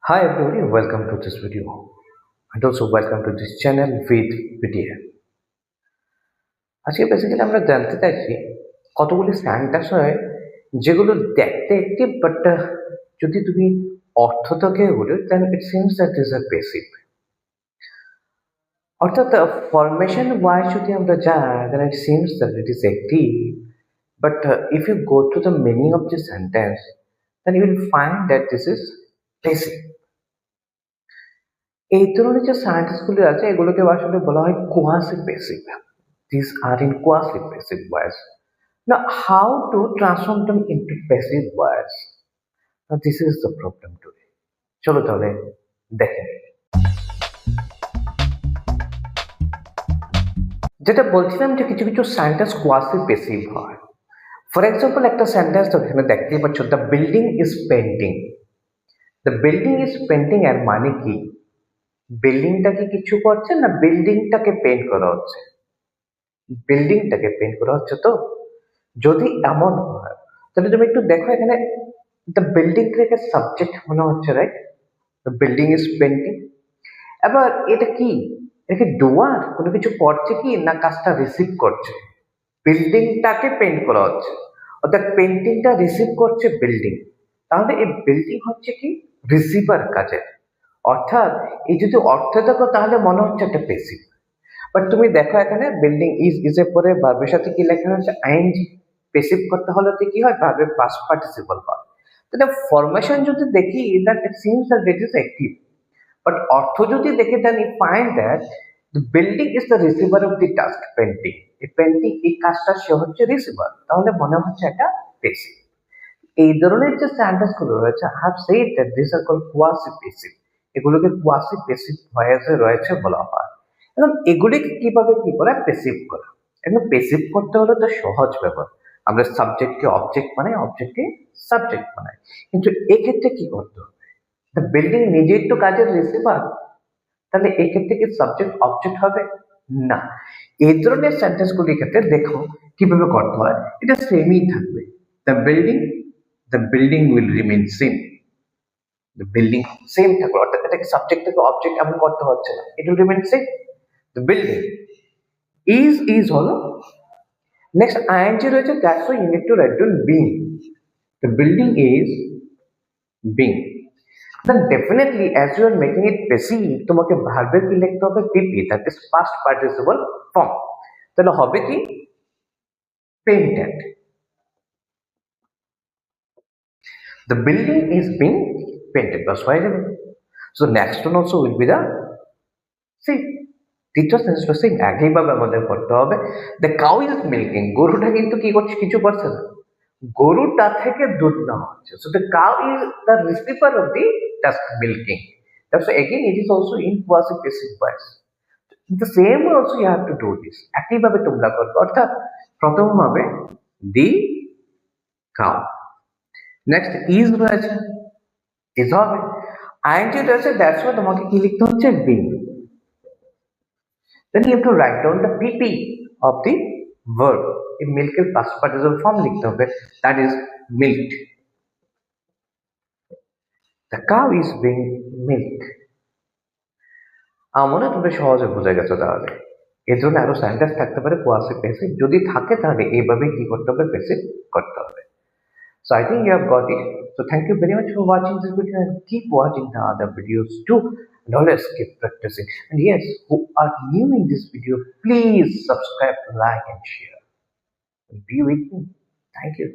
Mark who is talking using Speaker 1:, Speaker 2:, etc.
Speaker 1: Hi everybody, welcome to this video and also welcome to this channel with video. আজকে basically আমরা জানতে চাইছি কতগুলি স্যান্টাস হয় যেগুলো দেখতে একটি বাট যদি তুমি অর্থ থেকে বলো then it seems that is a basic অর্থাৎ ফরমেশন ওয়াইজ যদি আমরা যাই then it seems that it is একটি but if you go to the meaning of this sentence then you will find that this is basic. এই ধরনের যে সায়েন্টিস্টগুলি আছে এগুলোকে আসলে বলা হয় quasi basic. This are in quasi basic words. Now how to transform them into basic words? Now this is the problem today. চলো তাহলে দেখেন। যেটা বলছিলাম যে কিছু কিছু সেন্টেন্স কোয়াসি বেসিক হয়। ফর এক্সাম্পল একটা সেন্টেন্স তো এখানে দেখতেই পাচ্ছ, the building is painting. The building is painting এর মানে কি? বিল্ডিংটাকে কিছু করছে না বিল্ডিংটাকে পেন্ট করা হচ্ছে? বিল্ডিংটাকে পেন্ট করা হচ্ছে। তো যদি এমন হয় তাহলে তুমি একটু দেখো এখানে দ্য বিল্ডিং থেকে সাবজেক্ট মনে হচ্ছে, right? The building is painting. এবার এটা কি? এটা কি ডুয়ার কোনো কিছু করছে কি না কাজটা রিসিভ করছে? বিল্ডিংটাকে পেন্ট করা হচ্ছে অর্থাৎ পেন্টিংটা রিসিভ করছে বিল্ডিং। তাহলে এই বিল্ডিং হচ্ছে কি রিসিভার কাজের। অর্থাৎ এই যদি অর্থ দেখো তাহলে মনে হচ্ছে একটা পেসিভ। বাট তুমি দেখো এখানে বিল্ডিং ইজ এর পরে ভার্বের সাথে কি লেখা হচ্ছে? আইএনজি। পেসিভ করতে হলে তো কি হয়? ভার্বের পাস্ট পার্টিসিপল হয়। তাহলে ফরমেশন যদি দেখি that it seems that it is active, but অর্থ যদি দেখি then you find that the building is the receiver of the task painting. এই পেন্টিং এই কাজটা সে হচ্ছে রিসিভার, তাহলে মনে হচ্ছে একটা পেসিভ। এই ধরনের যে সেন্টেন্স গুলো রয়েছে I have said that this are called quasi passive. এগুলোকে কোয়াসি পেসিভ ভয়েসে রয়েছে বলা হয়। এখন এগুলিকে কিভাবে কি করা পেসিভ করা? এখন পেসিভ করতে হলে তো সহজ ব্যাপার, আমরা সাবজেক্টকে অবজেক্ট বানাই, অবজেক্টকে সাবজেক্ট বানাই। কিন্তু এক্ষেত্রে কি করতে হবে? দ্য বিল্ডিং নিজেই তো কাজের রিসিভার, তাহলে এক্ষেত্রে কি সাবজেক্ট অবজেক্ট হবে? না। এই ধরনের সেন্টেন্স গুলির ক্ষেত্রে দেখো কিভাবে করতে হয়, এটা সেমই থাকবে। The building, the building will remain same. The building same থাকবে, অর্থাৎ এটাকে সাবজেক্ট থেকে অবজেক্ট এমন করতে হচ্ছে না, it will remain same. The building is হলো নেক্সট আইএনজি রয়েছে, that's why you need to write down being. The building is being. Then definitely as you are making it passive তোমাকে ভার্বের কি লিখতে হবে? PP, that is past participle form. তাহলে হবে কি? Painted. The building is being painted, বাস হয়ে যাবে। So next one also will be the same. দ্বিতীয় সেন্টেন্সটা সেম একইভাবে আমাদের করতে হবে। The cow is milking. গরুটা কিন্তু কি করছে? কিছু করছে না, গরুটা থেকে দুধ নেওয়া হচ্ছে। So the cow is the receiver of the task milking. That's why again it is also in quasi passive voice. The same way also you have to do this. একইভাবে তোমরা করবে, অর্থাৎ প্রথম হবে দি কাউ, নেক্সট ইজ রয়েছে, is হবে, ING রয়েছে, that's Y তোমাকে কি লিখতে হচ্ছে? Being. Then you have to write down the PP of the verb. এই মিল্কের পাস্ট পার্টিসিপল ফর্ম লিখতে হবে, that is milked. The cow is being milked. আমার মনে হয় তোমরা সহজে বুঝে গেছো। তাহলে এই ধরনের আরো সেন্টেন্স থাকতে পারে কোয়াসি পেসিভ, যদি থাকে তাহলে এইভাবে কি করতে হবে? পেসিভ করতে হবে। So I think you have got it. So thank you very much for watching this video and keep watching the other videos too. And always keep practicing. And yes, who are new in this video, please subscribe, like and share. And be with me. Thank you.